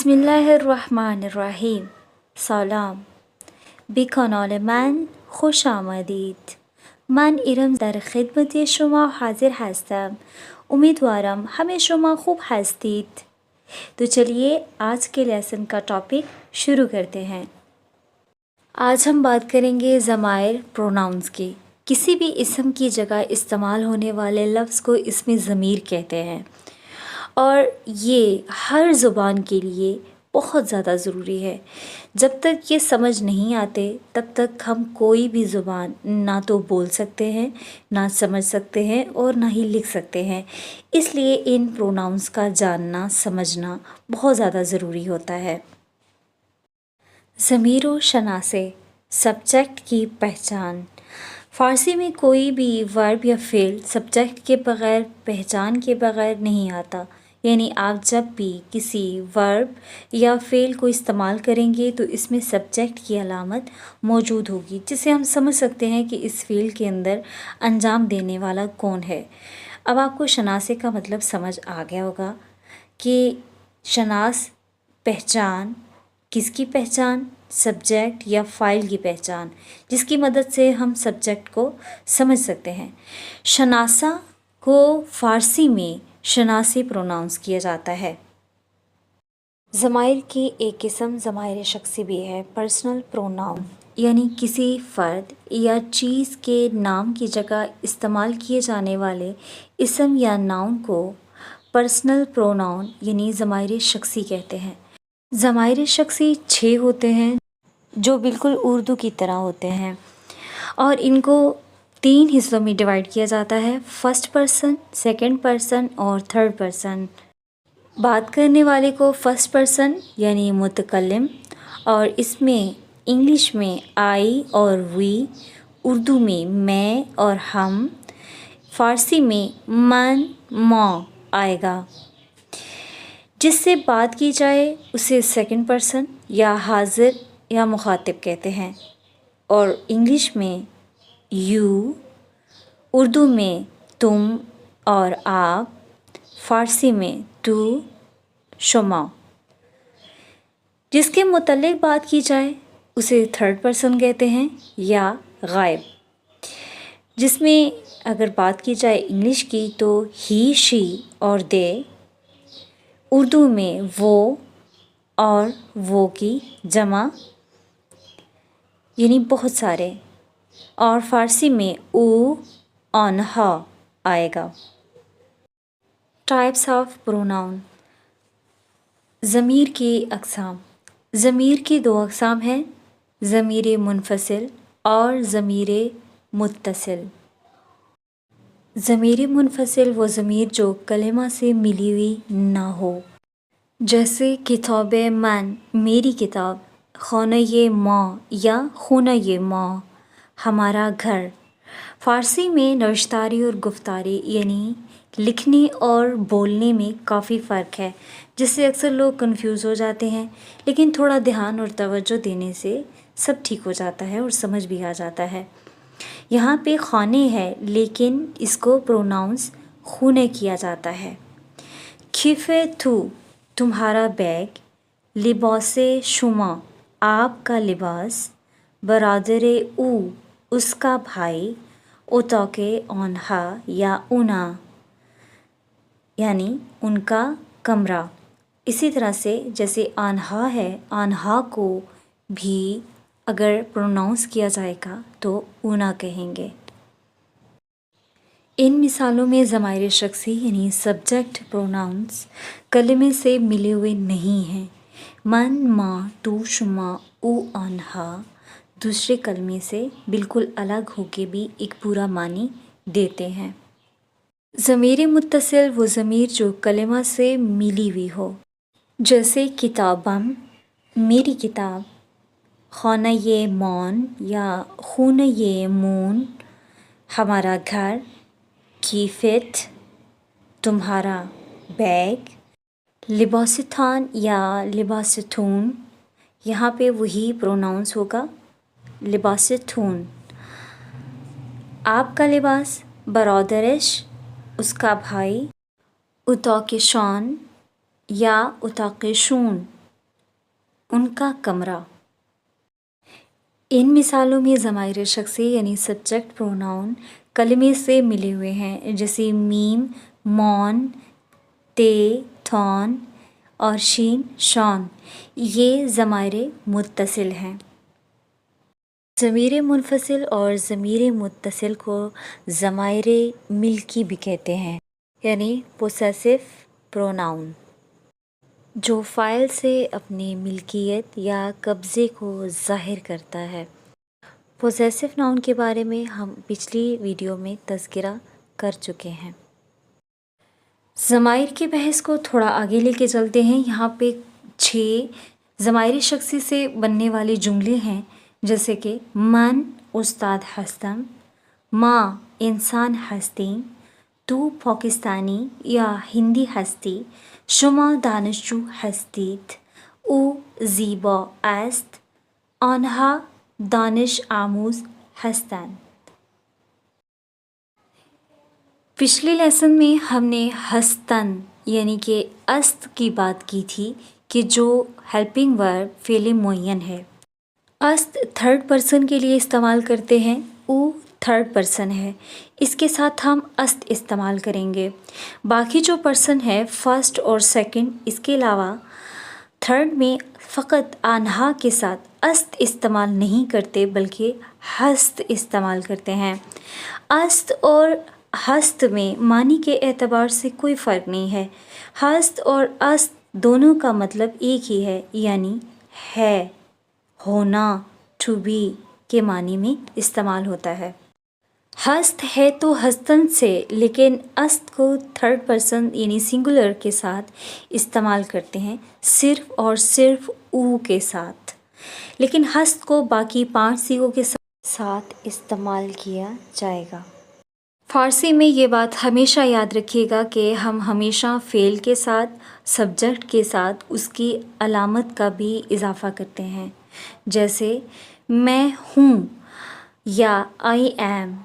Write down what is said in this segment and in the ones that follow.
Bismillahirrahmanirrahim. سلام. به کانال من خوش آمدید. من ایرم در خدمت شما حاضر هستم. امیدوارم همه شما خوب هستید. تو چلیے آج کے لیسن کا ٹاپک شروع کرتے ہیں. آج ہم بات کریں گے ضمائر پروناؤنس کی. کسی بھی اسم کی جگہ استعمال ہونے والے لفظ کو اسم ضمیر کہتے ہیں، اور یہ ہر زبان کے لیے بہت زیادہ ضروری ہے. جب تک یہ سمجھ نہیں آتے تب تک ہم کوئی بھی زبان نہ تو بول سکتے ہیں، نہ سمجھ سکتے ہیں، اور نہ ہی لکھ سکتے ہیں. اس لیے ان پروناؤنس کا جاننا سمجھنا بہت زیادہ ضروری ہوتا ہے. ضمیر و شناسے، سبجیکٹ کی پہچان. فارسی میں کوئی بھی ورب یا فعل سبجیکٹ کے بغیر، پہچان کے بغیر نہیں آتا. یعنی آپ جب بھی کسی ورب یا فعل کو استعمال کریں گے تو اس میں سبجیکٹ کی علامت موجود ہوگی، جس سے ہم سمجھ سکتے ہیں کہ اس فعل کے اندر انجام دینے والا کون ہے. اب آپ کو شناسے کا مطلب سمجھ آ گیا ہوگا کہ شناس پہچان، کس کی پہچان؟ سبجیکٹ یا فاعل کی پہچان، جس کی مدد سے ہم سبجیکٹ کو سمجھ سکتے ہیں. شناسہ کو فارسی میں شناسی پروناؤنس کیا جاتا ہے. ضمائر کی ایک قسم ضمائر شخصی بھی ہے، پرسنل پروناؤن، یعنی کسی فرد یا چیز کے نام کی جگہ استعمال کیے جانے والے اسم یا ناؤن کو پرسنل پروناؤن یعنی ضمائر شخصی کہتے ہیں. ضمائر شخصی 6 ہوتے ہیں جو بالکل اردو کی طرح ہوتے ہیں، اور ان کو 3 حصوں میں ڈیوائڈ کیا جاتا ہے: فرسٹ پرسن، سیکنڈ پرسن اور تھرڈ پرسن. بات کرنے والے کو فرسٹ پرسن یعنی متکلم، اور اس میں انگلش میں آئی اور وی، اردو میں میں اور ہم، فارسی میں من ما آئے گا. جس سے بات کی جائے اسے سیکنڈ پرسن یا حاضر یا مخاطب کہتے ہیں، اور انگلش میں یو، اردو میں تم اور آپ، فارسی میں تو، شما. جس کے متعلق بات کی جائے اسے تھرڈ پرسن کہتے ہیں یا غائب. جس میں اگر بات کی جائے انگلش کی تو ہی، شی اور دے، اردو میں وہ اور وہ کی جمع یعنی بہت سارے، اور فارسی میں او، آنہا آئے گا. Types of pronoun. ضمیر کی اقسام. ضمیر کی 2 اقسام ہیں: ضمیر منفصل اور ضمیر متصل. ضمیر منفصل وہ ضمیر جو کلمہ سے ملی ہوئی نہ ہو، جیسے کتاب من، میری کتاب، خانہ ماں یا خونہ ماں، ہمارا گھر. فارسی میں نوشتاری اور گفتاری یعنی لکھنے اور بولنے میں کافی فرق ہے، جس سے اکثر لوگ کنفیوز ہو جاتے ہیں، لیکن تھوڑا دھیان اور توجہ دینے سے سب ٹھیک ہو جاتا ہے اور سمجھ بھی آ جاتا ہے. یہاں پہ خانے ہے لیکن اس کو پروناؤنس خونے کیا جاتا ہے. کیف تو، تمہارا بیگ. لباس شما، آپ کا لباس. برادر او، اس کا بھائی. اتاق آنہا یا اونا یعنی ان کا کمرہ. اسی طرح سے جیسے آنہا ہے، آنہا کو بھی اگر پروناؤنس کیا جائے گا تو اونا کہیں گے. ان مثالوں میں ضمائر شخصی یعنی سبجیکٹ پروناؤنس کلمے سے ملے ہوئے نہیں ہیں. من، ما، تو، شما، او، آنہا دوسرے کلمے سے بالکل الگ ہو کے بھی ایک پورا معنی دیتے ہیں. ضمیر متصل وہ ضمیر جو کلمہ سے ملی ہوئی ہو، جیسے کتابم، میری کتاب، خانہ مان یا خونہ مون، ہمارا گھر. کیفت، تمہارا بیگ. لباستان یا لباستون، یہاں پہ وہی پروناؤنس ہوگا لباستون. آپ کا لباس. برادرش، اس کا بھائی. اتاق شان یا اتاق شون، ان کا کمرہ۔ ان مثالوں میں ضمائر شخصی یعنی سبجیکٹ پروناؤن کلمے سے ملے ہوئے ہیں، جیسے میم، مون، تے، تھون اور شین، شون۔ یہ ضمائر متصل ہیں۔ ضمیر منفصل اور ضمیر متصل کو ضمائر ملکی بھی کہتے ہیں، یعنی پوسیسو پروناؤن، جو فاعل سے اپنی ملکیت یا قبضے کو ظاہر کرتا ہے۔ پوسیسو ناؤن کے بارے میں ہم پچھلی ویڈیو میں تذکرہ کر چکے ہیں۔ ضمائر کی بحث کو تھوڑا آگے لے کے چلتے ہیں۔ یہاں پہ 6 ضمائر شخصی سے بننے والے جملے ہیں، جیسے کہ من استاد ہستم، ماں انسان ہستیں، تو پاکستانی یا ہندی ہستی، شما دانشجو هستید، او زیبا است، آنها دانش آموز هستند۔ پچھلے لیسن میں ہم نے ہستن یعنی کہ است کی بات کی تھی کہ جو ہیلپنگ ورب فعل معین ہے۔ است تھرڈ پرسن کے لیے استعمال کرتے ہیں، او تھرڈ پرسن ہے، اس کے ساتھ ہم است استعمال کریں گے۔ باقی جو پرسن ہے فرسٹ اور سیکنڈ، اس کے علاوہ تھرڈ میں فقط آنہا کے ساتھ است استعمال نہیں کرتے بلکہ ہست استعمال کرتے ہیں۔ است اور ہست میں معنی کے اعتبار سے کوئی فرق نہیں ہے۔ ہست اور است دونوں کا مطلب ایک ہی ہے، یعنی ہے، ہونا، ٹو بی کے معنی میں استعمال ہوتا ہے۔ ہست ہے تو ہستن سے، لیکن است کو تھرڈ پرسن یعنی سنگولر کے ساتھ استعمال کرتے ہیں، صرف اور صرف او کے ساتھ، لیکن ہست کو باقی 5 صیغوں کے ساتھ استعمال کیا جائے گا۔ فارسی میں یہ بات ہمیشہ یاد رکھیے گا کہ ہم ہمیشہ فعل کے ساتھ، سبجیکٹ کے ساتھ اس کی علامت کا بھی اضافہ کرتے ہیں، جیسے میں ہوں یا آئی ایم۔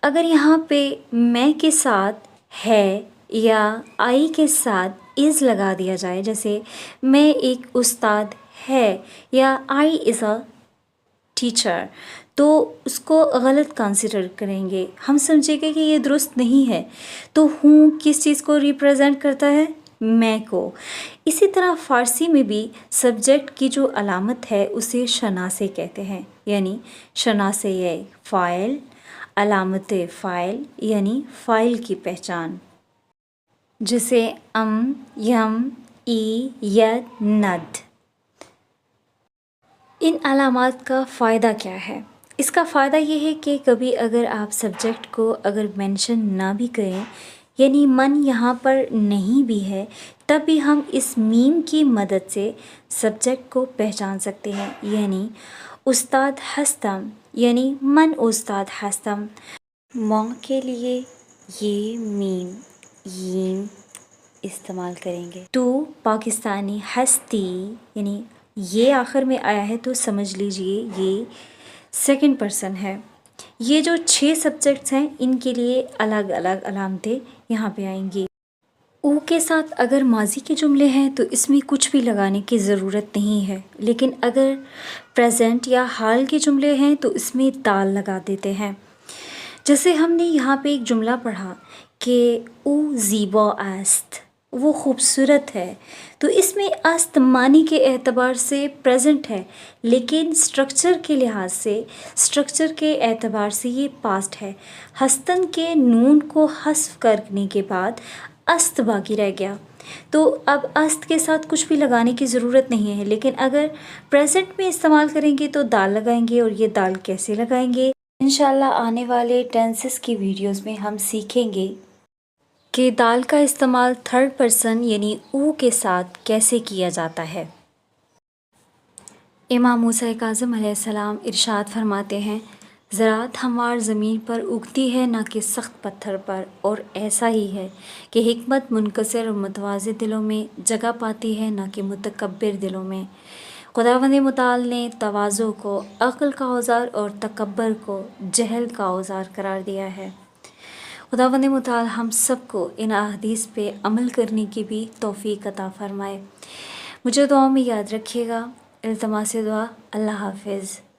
اگر یہاں پہ میں کے ساتھ ہے یا آئی کے ساتھ از لگا دیا جائے، جیسے میں ایک استاد ہے یا آئی از اے ٹیچر، تو اس کو غلط کنسیڈر کریں گے، ہم سمجھیں گے کہ یہ درست نہیں ہے۔ تو ہوں کس چیز کو ریپریزنٹ کرتا ہے؟ میں کو۔ اسی طرح فارسی میں بھی سبجیکٹ کی جو علامت ہے اسے شناسے کہتے ہیں، یعنی شناسے فاعل، علامت فاعل یعنی فاعل کی پہچان، جیسے ام، یم، ای، ید، ند۔ ان علامات کا فائدہ کیا ہے؟ اس کا فائدہ یہ ہے کہ کبھی اگر آپ سبجیکٹ کو اگر مینشن نہ بھی کریں، یعنی من یہاں پر نہیں بھی ہے، تب بھی ہم اس میم کی مدد سے سبجیکٹ کو پہچان سکتے ہیں، یعنی استاد ہستم یعنی من استاد ہستم۔ ماں کے لیے یہ میم یم استعمال کریں گے۔ تو پاکستانی ہستی یعنی یہ آخر میں آیا ہے تو سمجھ لیجئے یہ سیکنڈ پرسن ہے۔ یہ جو 6 سبجیکٹس ہیں ان کے لیے الگ الگ علامتیں یہاں پہ آئیں گی۔ او کے ساتھ اگر ماضی کے جملے ہیں تو اس میں کچھ بھی لگانے کی ضرورت نہیں ہے، لیکن اگر پریزنٹ یا حال کے جملے ہیں تو اس میں دال لگا دیتے ہیں۔ جیسے ہم نے یہاں پہ ایک جملہ پڑھا کہ او زیبا است، وہ خوبصورت ہے، تو اس میں است معنی کے اعتبار سے پریزنٹ ہے، لیکن سٹرکچر کے لحاظ سے، سٹرکچر کے اعتبار سے یہ پاسٹ ہے۔ ہستن کے نون کو حذف کرنے کے بعد است باقی رہ گیا، تو اب است کے ساتھ کچھ بھی لگانے کی ضرورت نہیں ہے، لیکن اگر پریزنٹ میں استعمال کریں گے تو دال لگائیں گے، اور یہ دال کیسے لگائیں گے انشاءاللہ آنے والے ٹینسز کی ویڈیوز میں ہم سیکھیں گے کہ دال کا استعمال تھرڈ پرسن یعنی او کے ساتھ کیسے کیا جاتا ہے۔ امام موسیٰ کاظم علیہ السلام ارشاد فرماتے ہیں، زراعت ہموار زمین پر اگتی ہے نہ کہ سخت پتھر پر، اور ایسا ہی ہے کہ حکمت منکسر اور متواضع دلوں میں جگہ پاتی ہے نہ کہ متکبر دلوں میں۔ خداوند متعال نے تواضع کو عقل کا اوزار اور تکبر کو جہل کا اوزار قرار دیا ہے۔ خداوند متعال ہم سب کو ان احادیث پہ عمل کرنے کی بھی توفیق عطا فرمائے۔ مجھے دعاؤں میں یاد رکھیے گا۔ التماس دعا۔ اللہ حافظ۔